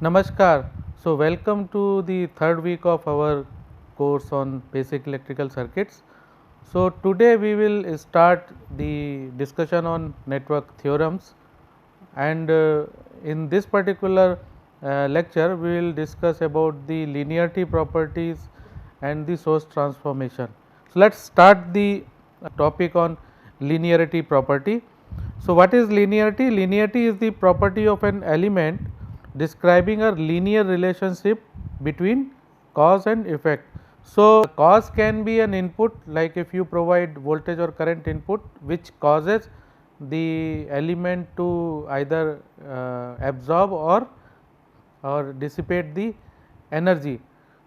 Namaskar. So, welcome to the third week of our course on basic electrical circuits. So, today we will start the discussion on network theorems, and in this particular lecture we will discuss about the linearity properties and the source transformation. So, let us start the topic on linearity property. So, what is linearity? Linearity is the property of an element describing a linear relationship between cause and effect. So, cause can be an input, like if you provide voltage or current input which causes the element to either absorb or dissipate the energy.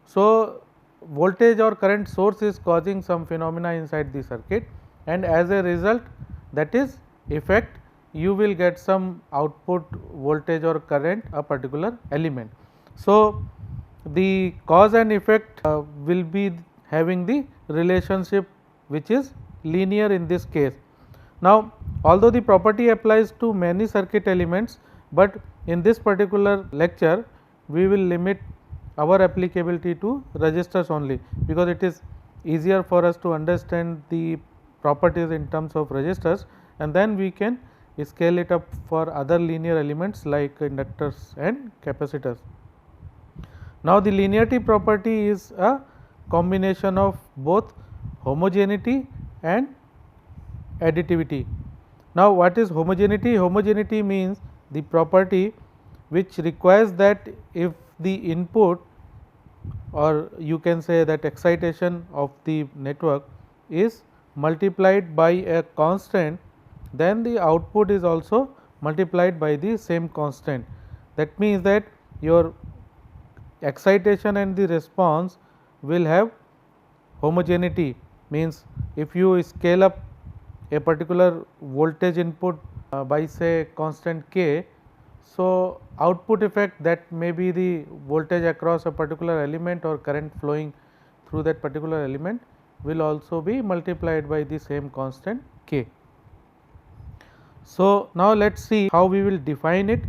So, voltage or current source is causing some phenomena inside the circuit, and as a result, that is effect, you will get some output voltage or current a particular element. So, the cause and effect will be having the relationship which is linear in this case. Now, although the property applies to many circuit elements, but in this particular lecture we will limit our applicability to resistors only, because it is easier for us to understand the properties in terms of resistors, and then we can scale it up for other linear elements like inductors and capacitors. Now, the linearity property is a combination of both homogeneity and additivity. Now, what is homogeneity? Homogeneity means the property which requires that if the input, or you can say that excitation of the network is multiplied by a constant, then the output is also multiplied by the same constant. That means that your excitation and the response will have homogeneity, means if you scale up a particular voltage input by say constant k, so output effect, that may be the voltage across a particular element or current flowing through that particular element, will also be multiplied by the same constant k. So, now let us see how we will define it.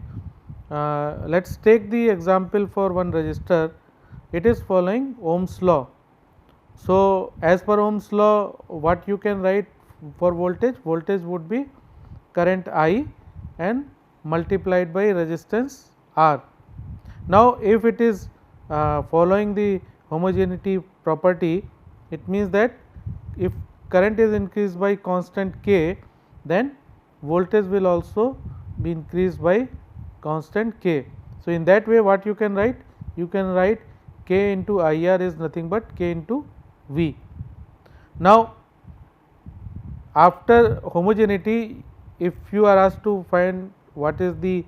Let us take the example for one resistor. It is following Ohm's law. So, as per Ohm's law, what you can write for voltage? Voltage would be current I and multiplied by resistance R. Now, if it is following the homogeneity property, it means that if current is increased by constant k, then voltage will also be increased by constant k. So, in that way what you can write? You can write k into IR is nothing but k into V. Now, after homogeneity, if you are asked to find what is the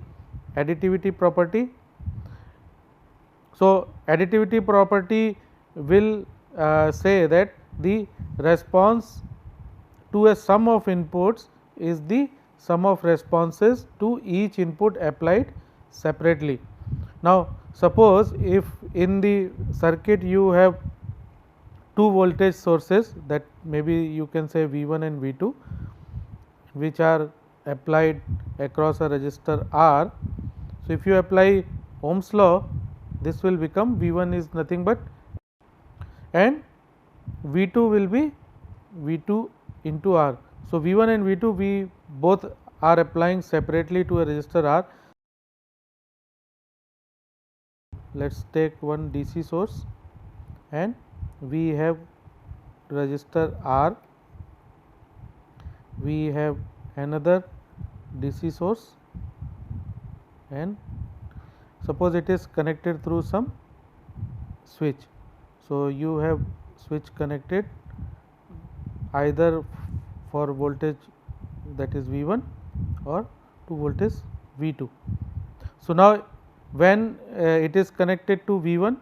additivity property, so additivity property will say that the response to a sum of inputs is the sum of responses to each input applied separately. Now, suppose if in the circuit you have two voltage sources, that maybe you can say V1 and V2, which are applied across a resistor R. So, if you apply Ohm's law, this will become V1 is nothing but, and V2 will be V2 into R. So, V1 and V2 we both are applying separately to a resistor R. Let us take one DC source, and we have resistor R, we have another DC source, and suppose it is connected through some switch. So, you have switch connected either for voltage, that is V1, or to voltage V2. So, now when it is connected to V1,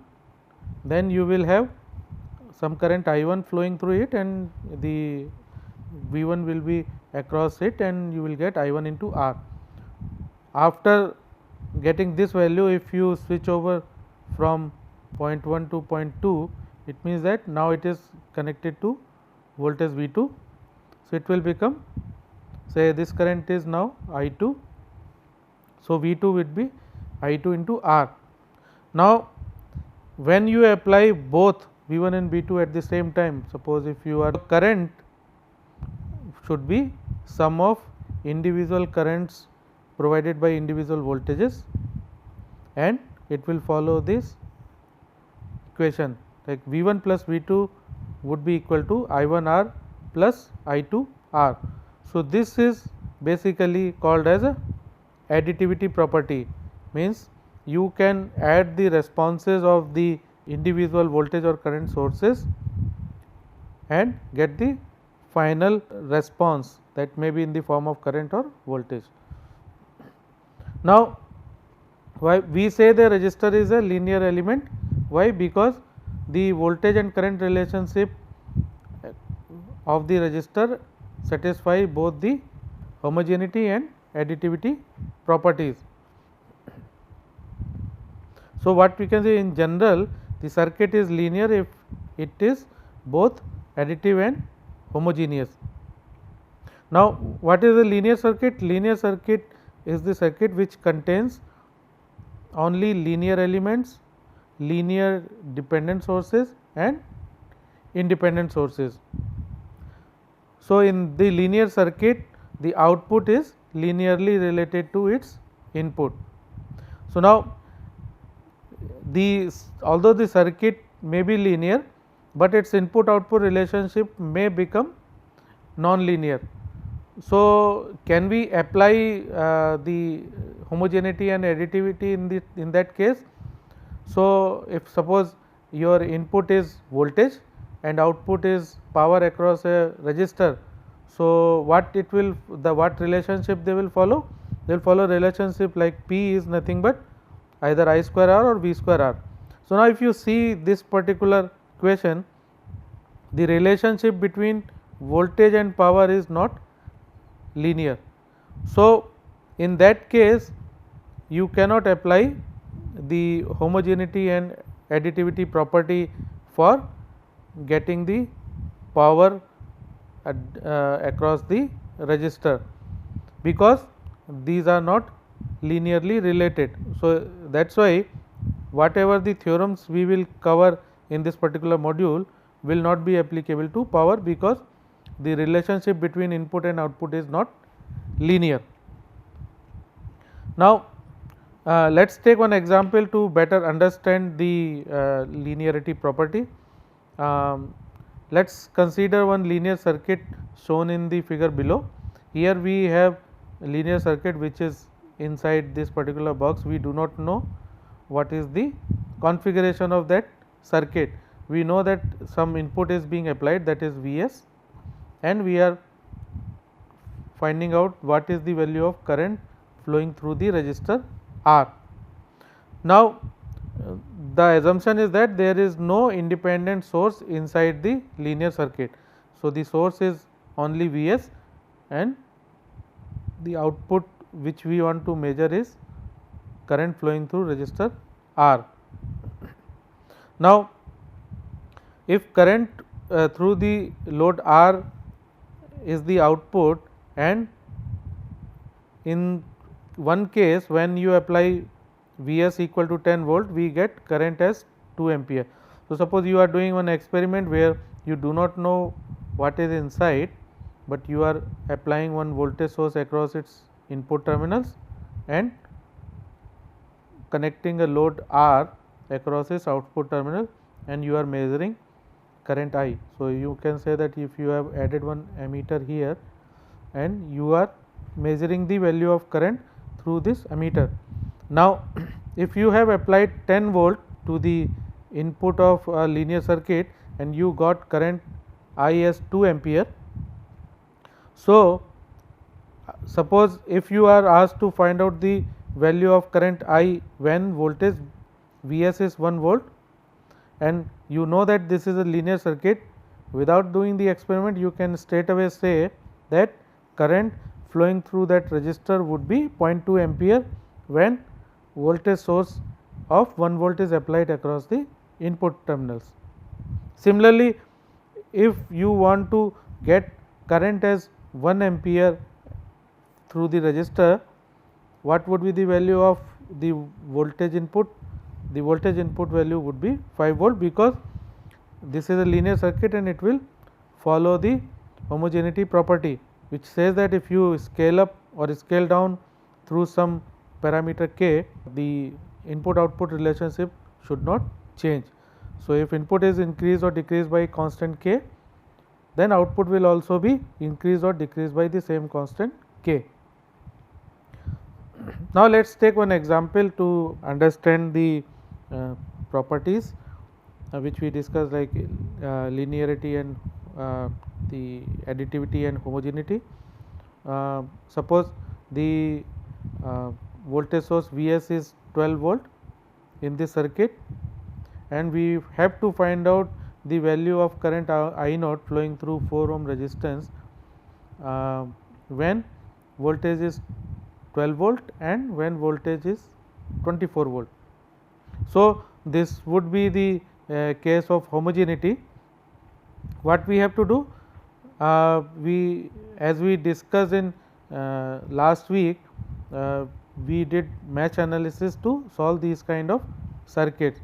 then you will have some current I1 flowing through it, and the V1 will be across it, and you will get I1 into R. After getting this value, if you switch over from point 1 to point 2, it means that now it is connected to voltage V2. So, it will become, say this current is now I2. So, V2 would be I2 into R. Now, when you apply both V1 and V2 at the same time, suppose if you are current should be sum of individual currents provided by individual voltages, and it will follow this equation like V1 plus V2 would be equal to I1R plus I2R. So, this is basically called as a additivity property, means you can add the responses of the individual voltage or current sources and get the final response, that may be in the form of current or voltage. Now, why we say the resistor is a linear element? Why? Because the voltage and current relationship of the resistor satisfy both the homogeneity and additivity properties. So, what we can say in general, the circuit is linear if it is both additive and homogeneous. Now, what is a linear circuit? Linear circuit is the circuit which contains only linear elements, linear dependent sources and independent sources. So, in the linear circuit, the output is linearly related to its input. So, now although the circuit may be linear, but its input output relationship may become non-linear. So, can we apply the homogeneity and additivity in that case? So, if suppose your input is voltage and output is power across a resistor, so what relationship they will follow? They will follow relationship like P is nothing but either I square R or V square R. So, now if you see this particular equation, the relationship between voltage and power is not linear. So, in that case you cannot apply the homogeneity and additivity property for getting the power across the resistor, because these are not linearly related. So, that is why whatever the theorems we will cover in this particular module will not be applicable to power, because the relationship between input and output is not linear. Now, let us take one example to better understand the linearity property. Let us consider one linear circuit shown in the figure below. Here we have a linear circuit which is inside this particular box. We do not know what is the configuration of that circuit. We know that some input is being applied, that is Vs, and we are finding out what is the value of current flowing through the resistor R. Now, the assumption is that there is no independent source inside the linear circuit. So, the source is only Vs and the output which we want to measure is current flowing through resistor R. Now, if current through the load R is the output, and in one case when you apply Vs equal to 10 volt, we get current as 2 ampere. So, suppose you are doing one experiment where you do not know what is inside, but you are applying one voltage source across its input terminals and connecting a load R across its output terminal, and you are measuring current I. So, you can say that if you have added one ammeter here and you are measuring the value of current through this ammeter. Now, if you have applied 10 volt to the input of a linear circuit and you got current I as 2 ampere. So, suppose if you are asked to find out the value of current I when voltage Vs is 1 volt, and you know that this is a linear circuit, without doing the experiment you can straight away say that current flowing through that resistor would be 0.2 ampere when voltage source of 1 volt is applied across the input terminals. Similarly, if you want to get current as 1 ampere through the resistor, what would be the value of the voltage input? The voltage input value would be 5 volt, because this is a linear circuit and it will follow the homogeneity property, which says that if you scale up or scale down through some parameter k, the input output relationship should not change. So, if input is increased or decreased by constant k, then output will also be increased or decreased by the same constant k. Now, let us take one example to understand the properties which we discussed, like linearity and the additivity and homogeneity. Suppose the voltage source Vs is 12 volt in this circuit, and we have to find out the value of current I naught flowing through 4 ohm resistance when voltage is 12 volt and when voltage is 24 volt. So, this would be the case of homogeneity. What we have to do, as we discussed in last week, we did mesh analysis to solve these kind of circuits.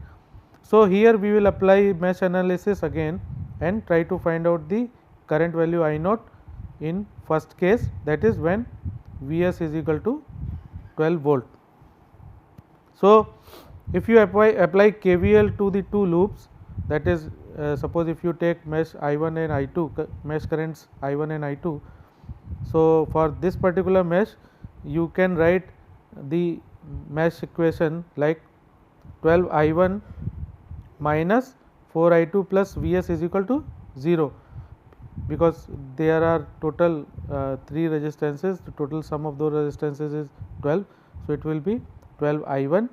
So, here we will apply mesh analysis again and try to find out the current value I naught in first case, that is when Vs is equal to 12 volt. So, if you apply KVL to the two loops, that is suppose if you take mesh I1 and I2, mesh currents I1 and I2. So, for this particular mesh, you can write the mesh equation like 12 I1 minus 4 I2 plus Vs is equal to 0, because there are total 3 resistances, the total sum of those resistances is 12. So, it will be 12 I1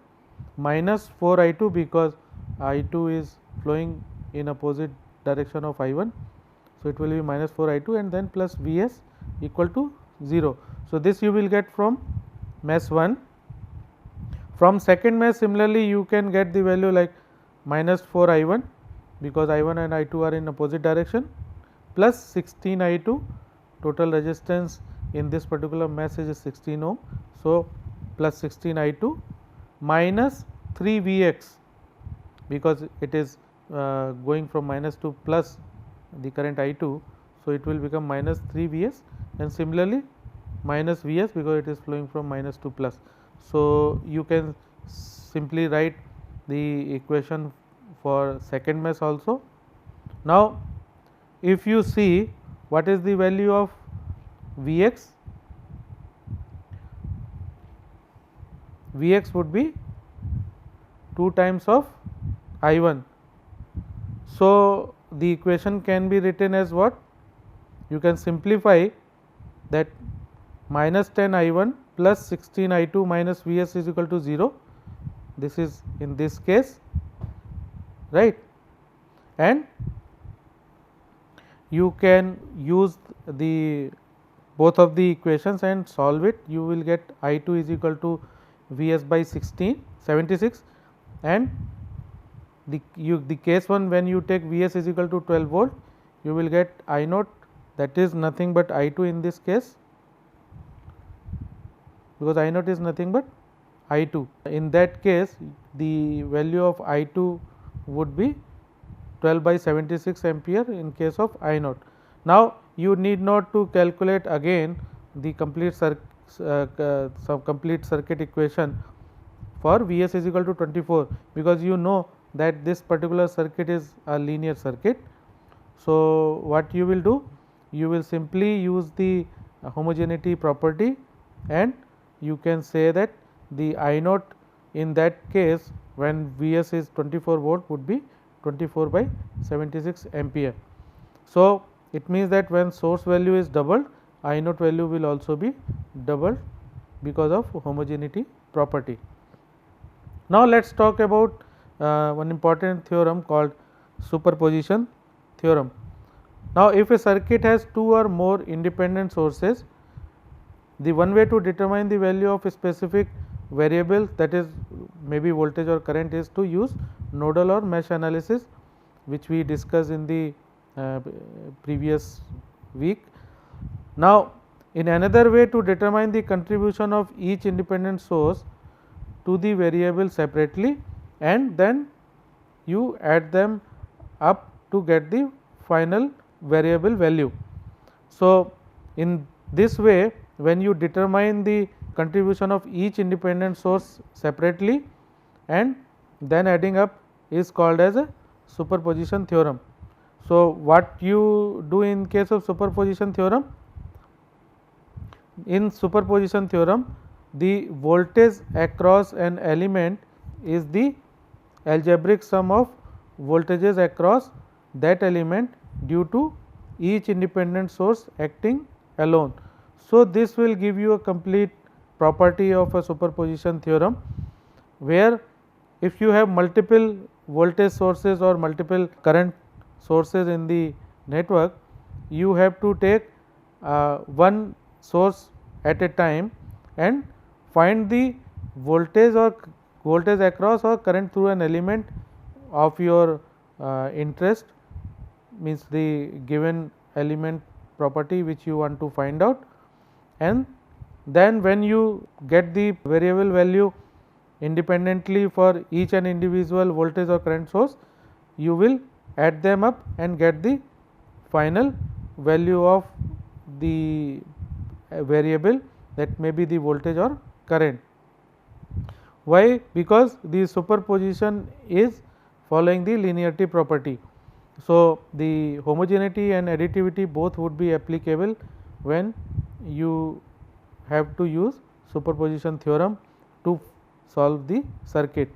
minus 4 I2, because I2 is flowing in opposite direction of I1. So, it will be minus 4 I2 and then plus Vs equal to 0. So, this you will get from mesh 1. From second mesh, similarly you can get the value like minus 4 I1, because I1 and I2 are in opposite direction, plus 16 I2, total resistance in this particular mesh is 16 ohm. So, plus 16 I2 minus 3 Vx, because it is going from minus to plus the current I2. So, it will become minus 3 Vs, and similarly minus Vs, because it is flowing from minus to plus. So, you can simply write the equation for second mesh also. Now, if you see what is the value of Vx, Vx would be 2 times of I1. So, the equation can be written as what? You can simplify that minus 10 I1 plus 16 I2 minus Vs is equal to 0. This is in this case, right, and you can use the both of the equations and solve it. You will get I2 is equal to Vs by 76, and the case 1, when you take Vs is equal to 12 volt, you will get I naught, that is nothing but I2 in this case, because I naught is nothing but I2. In that case, the value of I2 would be 12 by 76 ampere in case of I naught. Now, you need not to calculate again the complete circuit equation for Vs is equal to 24, because you know that this particular circuit is a linear circuit. So, what you will do? You will simply use the homogeneity property, and you can say that the I naught in that case when Vs is 24 volt would be 24 by 76 ampere. So, it means that when source value is doubled, I naught value will also be doubled because of homogeneity property. Now, let us talk about one important theorem called superposition theorem. Now, if a circuit has 2 or more independent sources, the one way to determine the value of a specific variables, that is maybe voltage or current, is to use nodal or mesh analysis, which we discussed in the previous week. Now, in another way to determine the contribution of each independent source to the variable separately, and then you add them up to get the final variable value. So, in this way, when you determine the contribution of each independent source separately and then adding up is called as a superposition theorem. So, what you do in case of superposition theorem? In superposition theorem, the voltage across an element is the algebraic sum of voltages across that element due to each independent source acting alone. So, this will give you a complete property of a superposition theorem, where if you have multiple voltage sources or multiple current sources in the network, you have to take one source at a time and find the voltage or voltage across or current through an element of your interest, means the given element property which you want to find out, and then when you get the variable value independently for each and individual voltage or current source, you will add them up and get the final value of the variable, that may be the voltage or current. Why? Because the superposition is following the linearity property. So, the homogeneity and additivity both would be applicable when you have to use superposition theorem to solve the circuit.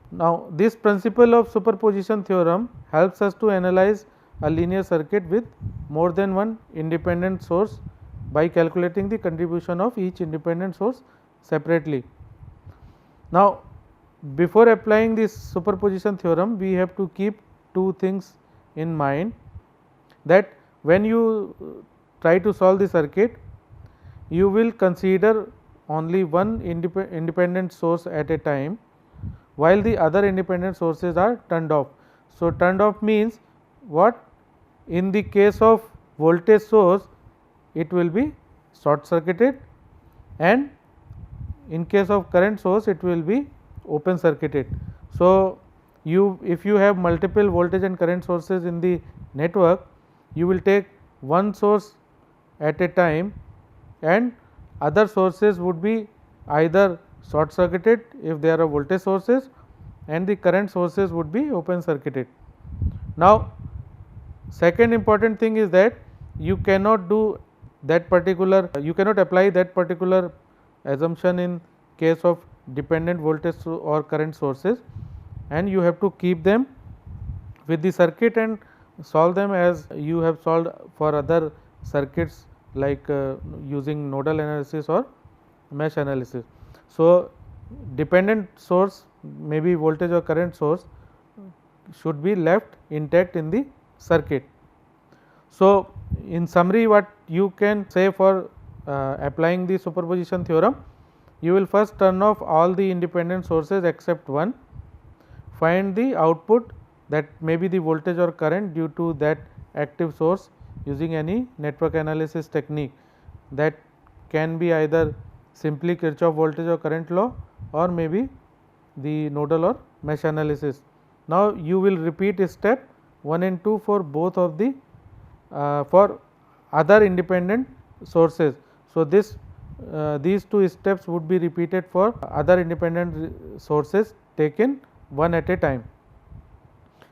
Now, this principle of superposition theorem helps us to analyze a linear circuit with more than one independent source by calculating the contribution of each independent source separately. Now, before applying this superposition theorem, we have to keep two things in mind, that when you try to solve the circuit, you will consider only one independent source at a time, while the other independent sources are turned off. So, turned off means what? In the case of voltage source, it will be short circuited, and in case of current source, it will be open circuited. So, if you have multiple voltage and current sources in the network, you will take one source at a time, and other sources would be either short circuited if they are voltage sources, and the current sources would be open circuited. Now, second important thing is that you cannot do that particular, you cannot apply that particular assumption in case of dependent voltage or current sources, and you have to keep them with the circuit and solve them as you have solved for other circuits, like using nodal analysis or mesh analysis. So, dependent source, maybe voltage or current source, should be left intact in the circuit. So, in summary, what you can say for applying the superposition theorem, you will first turn off all the independent sources except one, find the output, that may be the voltage or current due to that active source using any network analysis technique, that can be either simply Kirchhoff voltage or current law, or maybe the nodal or mesh analysis. Now, you will repeat step 1 and 2 for both of the for other independent sources. So, these two steps would be repeated for other independent sources taken one at a time.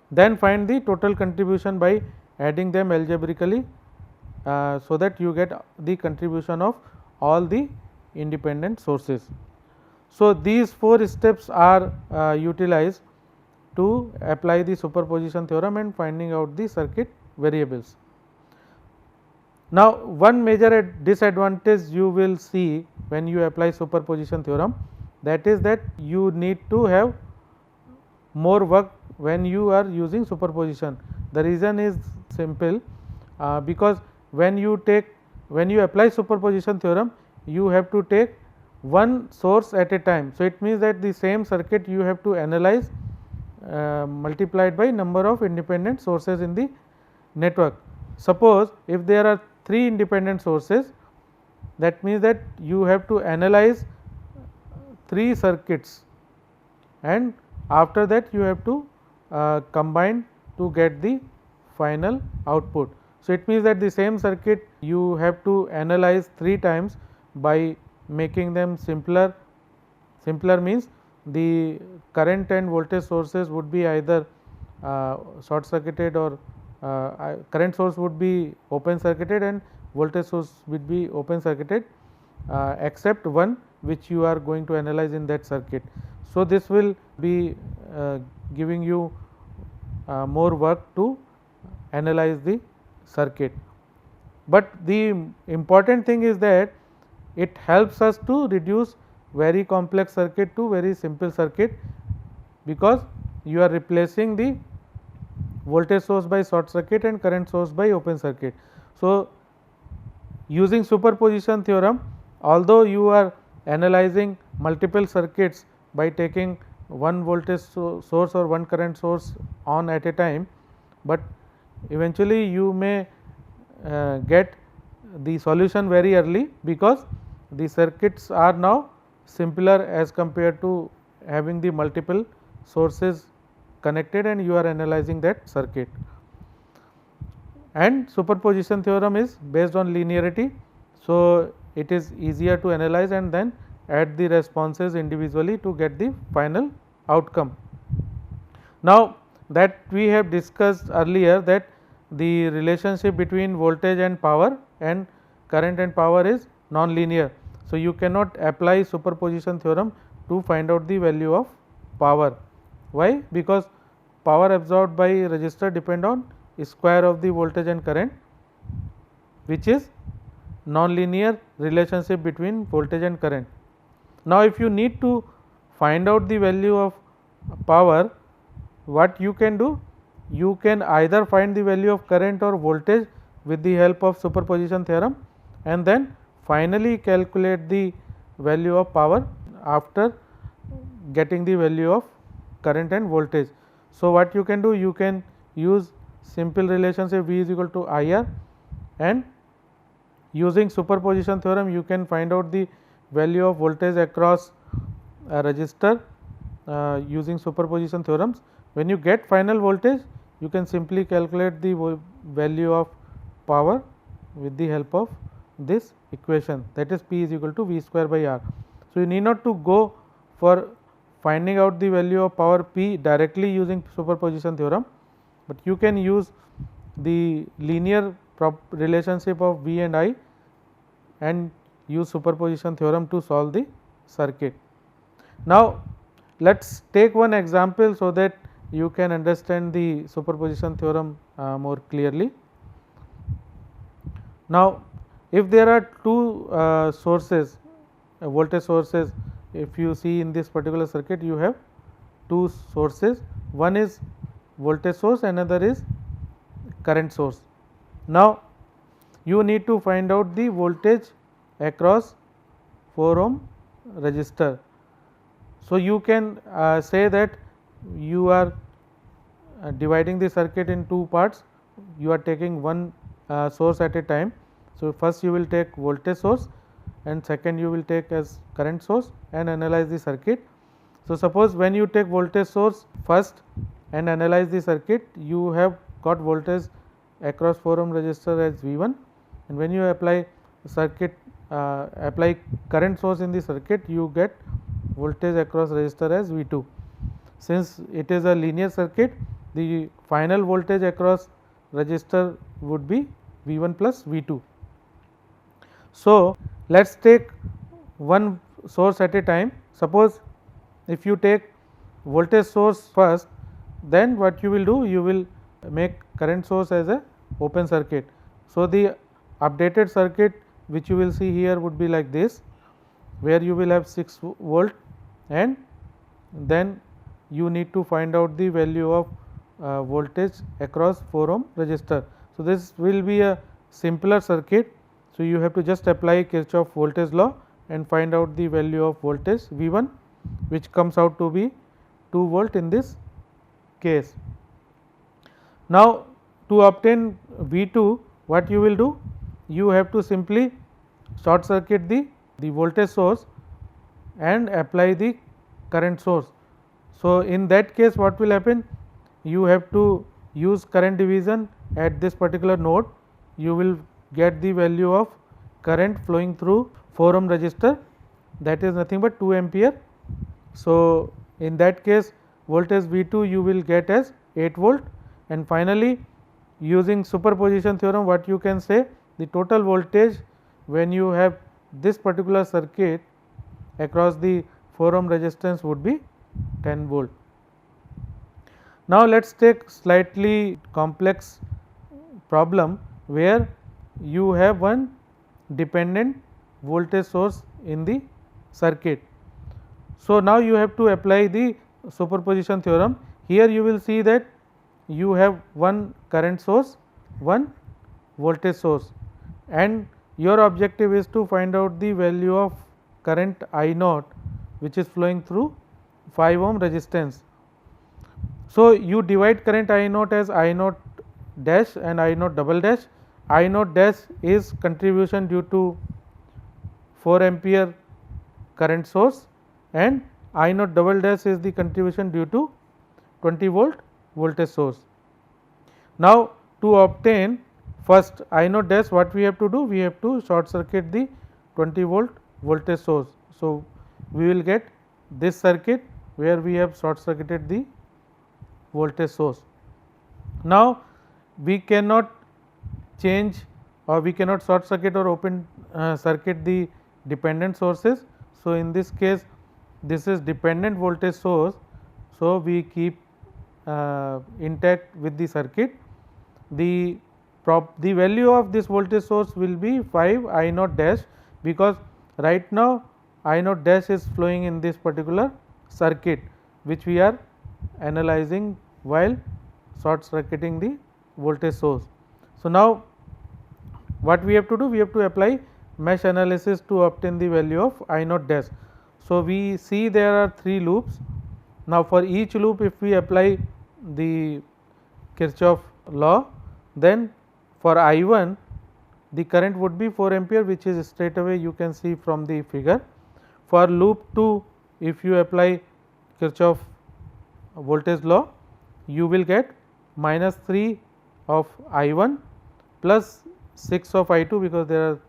Then find the total contribution by adding them algebraically, so that you get the contribution of all the independent sources. So, these four steps are utilized to apply the superposition theorem and finding out the circuit variables. Now, one major disadvantage you will see when you apply superposition theorem, that is that you need to have more work when you are using superposition. The reason is simple, because when you apply superposition theorem, you have to take one source at a time. So, it means that the same circuit you have to analyze multiplied by number of independent sources in the network. Suppose if there are 3 independent sources, that means that you have to analyze 3 circuits, and after that you have to combine to get the final output. So, it means that the same circuit you have to analyze 3 times by making them simpler. Simpler means the current and voltage sources would be either short circuited, or current source would be open circuited and voltage source would be open circuited, except one which you are going to analyze in that circuit. So, this will be giving you more work to analyze the circuit, but the important thing is that it helps us to reduce very complex circuit to very simple circuit, because you are replacing the voltage source by short circuit and current source by open circuit. So, using superposition theorem, although you are analyzing multiple circuits by taking one voltage source or one current source on at a time, but eventually you may get the solution very early, because the circuits are now simpler as compared to having the multiple sources connected and you are analyzing that circuit. And superposition theorem is based on linearity. So, it is easier to analyze and then add the responses individually to get the final outcome. Now, that we have discussed earlier that the relationship between voltage and power and current and power is non-linear. So, you cannot apply superposition theorem to find out the value of power. Why? Because power absorbed by resistor depend on square of the voltage and current, which is non-linear relationship between voltage and current. Now, if you need to find out the value of power, what you can do? You can either find the value of current or voltage with the help of superposition theorem, and then finally calculate the value of power after getting the value of current and voltage. So, what you can do? You can use simple relationship V is equal to IR, and using superposition theorem you can find out the value of voltage across a resistor using superposition theorems. When you get final voltage, you can simply calculate the value of power with the help of this equation, that is P is equal to V square by R. So, you need not to go for finding out the value of power P directly using superposition theorem, but you can use the linear relationship of V and I and use superposition theorem to solve the circuit. Now, let us take one example so that you can understand the superposition theorem more clearly. Now, if there are two sources, voltage sources, if you see in this particular circuit you have two sources, one is voltage source, another is current source. Now, you need to find out the voltage across 4 ohm resistor. So, you can say that you are dividing the circuit in two parts, you are taking one source at a time. So, first you will take voltage source and second you will take as current source and analyze the circuit. So, suppose when you take voltage source first and analyze the circuit, you have got voltage across 4 ohm resistor as V1, and when you apply circuit apply current source in the circuit, you get voltage across resistor as V2. Since it is a linear circuit, the final voltage across resistor would be V1 plus V2. So, let us take one source at a time. Suppose if you take voltage source first, then what you will do? You will make current source as a open circuit. So, the updated circuit which you will see here would be like this, where you will have 6 volt, and then you need to find out the value of voltage across 4 ohm resistor. So, this will be a simpler circuit. So, you have to just apply Kirchhoff voltage law and find out the value of voltage V1, which comes out to be 2 volt in this case. Now, to obtain V2, what you will do? You have to simply short circuit the voltage source and apply the current source. So, in that case what will happen? You have to use current division at this particular node. You will get the value of current flowing through 4 ohm resistor, that is nothing but 2 ampere. So, in that case voltage V2 you will get as 8 volt, and finally using superposition theorem what you can say, the total voltage when you have this particular circuit across the 4 ohm resistance would be 10 volt. Now, let us take slightly complex problem where you have one dependent voltage source in the circuit. So, now you have to apply the superposition theorem. Here you will see that you have one current source, one voltage source, and your objective is to find out the value of current I naught which is flowing through 5 ohm resistance. So, you divide current I naught as I naught dash and I naught double dash. I naught dash is contribution due to 4 ampere current source, and I naught double dash is the contribution due to 20 volt voltage source. Now, to obtain first I naught dash, what we have to do? We have to short circuit the 20 volt voltage source. So, we will get this circuit where we have short circuited the voltage source. Now, we cannot change or we cannot short circuit or open circuit the dependent sources. So, in this case this is dependent voltage source. So, we keep intact with the circuit. The value of this voltage source will be 5 I naught dash, because right now I naught dash is flowing in this particular circuit which we are analyzing while short circuiting the voltage source. So, now what we have to do? We have to apply mesh analysis to obtain the value of I naught dash. So, we see there are 3 loops. Now, for each loop if we apply the Kirchhoff law, then for I1 the current would be 4 ampere, which is straight away you can see from the figure. For loop 2 if you apply Kirchhoff voltage law, you will get minus 3 of I1 plus 6 of I2, because there are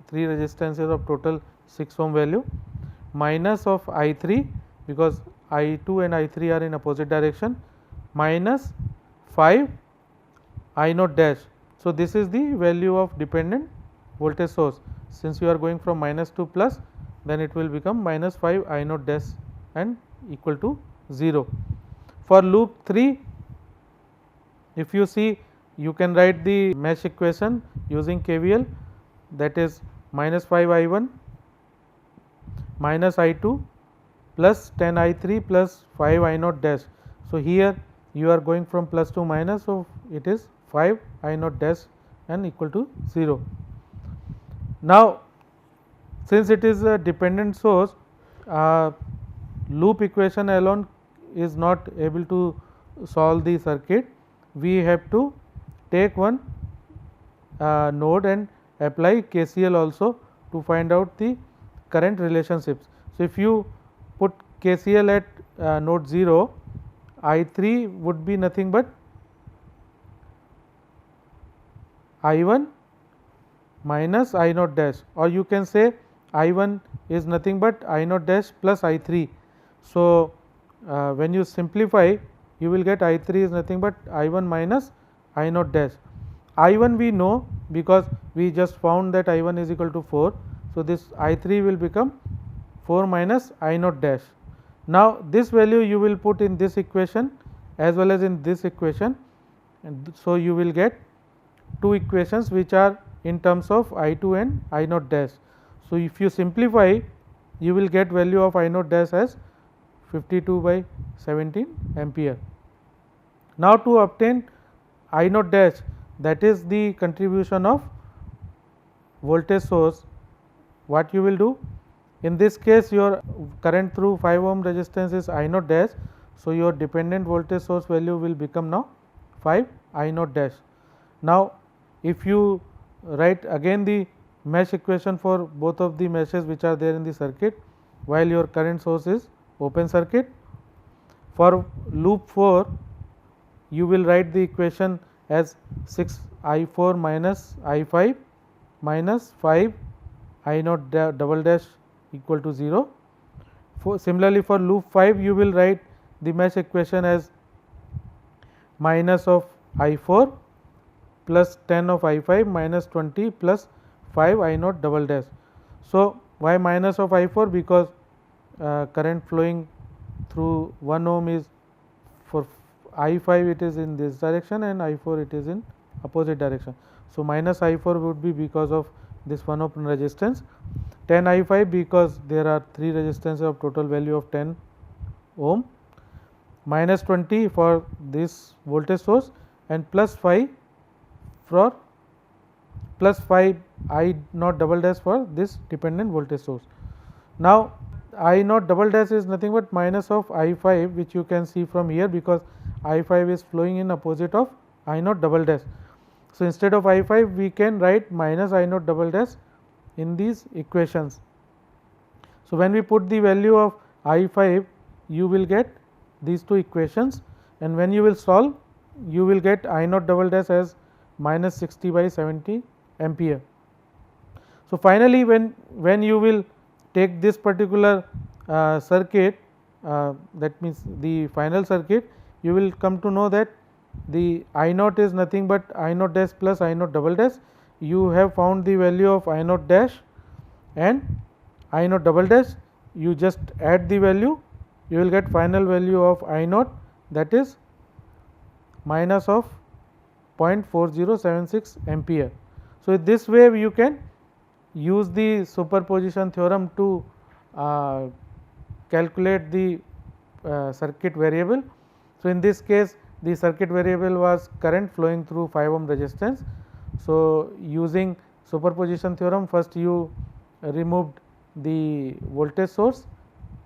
3 resistances of total 6 ohm value, minus of I3 because I2 and I3 are in opposite direction, minus 5 I naught dash. So, this is the value of dependent voltage source. Since you are going from minus to plus, then it will become minus 5 I naught dash and equal to 0. For loop 3, if you see, you can write the mesh equation using KVL, that is minus 5 I1 minus I2 plus 10 I3 plus 5 I naught dash. So, here you are going from plus to minus, so it is 5 I naught dash and equal to 0. Now, since it is a dependent source, loop equation alone is not able to solve the circuit. We have to take one node and apply KCL also to find out the current relationships. So, if you put KCL at node 0, I3 would be nothing but I1 minus I naught dash, or you can say I1 is nothing but I naught dash plus I3. So, when you simplify, you will get I3 is nothing but I1 minus I naught dash. I1 we know because we just found that I1 is equal to 4. So, this I3 will become 4 minus I naught dash. Now, this value you will put in this equation as well as in this equation, and so you will get 2 equations which are in terms of I2 and I naught dash. So, if you simplify, you will get value of I naught dash as 52/17 ampere. Now, to obtain I naught dash, that is the contribution of voltage source, what you will do? In this case your current through 5 ohm resistance is I naught dash. So, your dependent voltage source value will become now 5 I naught dash. Now, if you write again the mesh equation for both of the meshes which are there in the circuit, while your current source is open circuit, for loop 4 you will write the equation as 6 I4 minus I5 minus 5 I naught double dash equal to 0. Similarly, for loop 5 you will write the mesh equation as minus of I4 plus 10 of I5 minus 20 plus 5 I naught double dash. So, why minus of I4? Because current flowing through 1 ohm is for I5 it is in this direction and I4 it is in opposite direction. So, minus I4 would be because of this 1 ohm resistance, 10 I5 because there are 3 resistances of total value of 10 ohm, minus 20 for this voltage source and plus 5 for plus 5 I naught double dash for this dependent voltage source. Now, I naught double dash is nothing but minus of I5, which you can see from here because I5 is flowing in opposite of I naught double dash. So, instead of I5 we can write minus I naught double dash in these equations. So, when we put the value of I5 you will get these two equations, and when you will solve you will get I naught double dash as minus 60 by 70 ampere. So, finally, when you will take this particular circuit, that means the final circuit, you will come to know that the I naught is nothing but I naught dash plus I naught double dash. You have found the value of I naught dash and I naught double dash, you just add the value, you will get final value of I naught, that is minus of 0.4076 ampere. So, this way you can use the superposition theorem to calculate the circuit variable. So, in this case the circuit variable was current flowing through 5 ohm resistance. So, using superposition theorem, first you removed the voltage source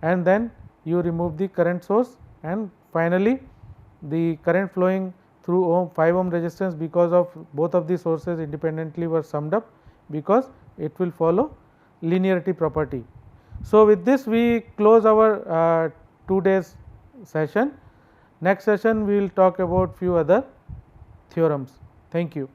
and then you remove the current source, and finally the current flowing through 5 ohm resistance because of both of the sources independently were summed up, because it will follow linearity property. So, with this we close our 2 days session. Next session we will talk about few other theorems. Thank you.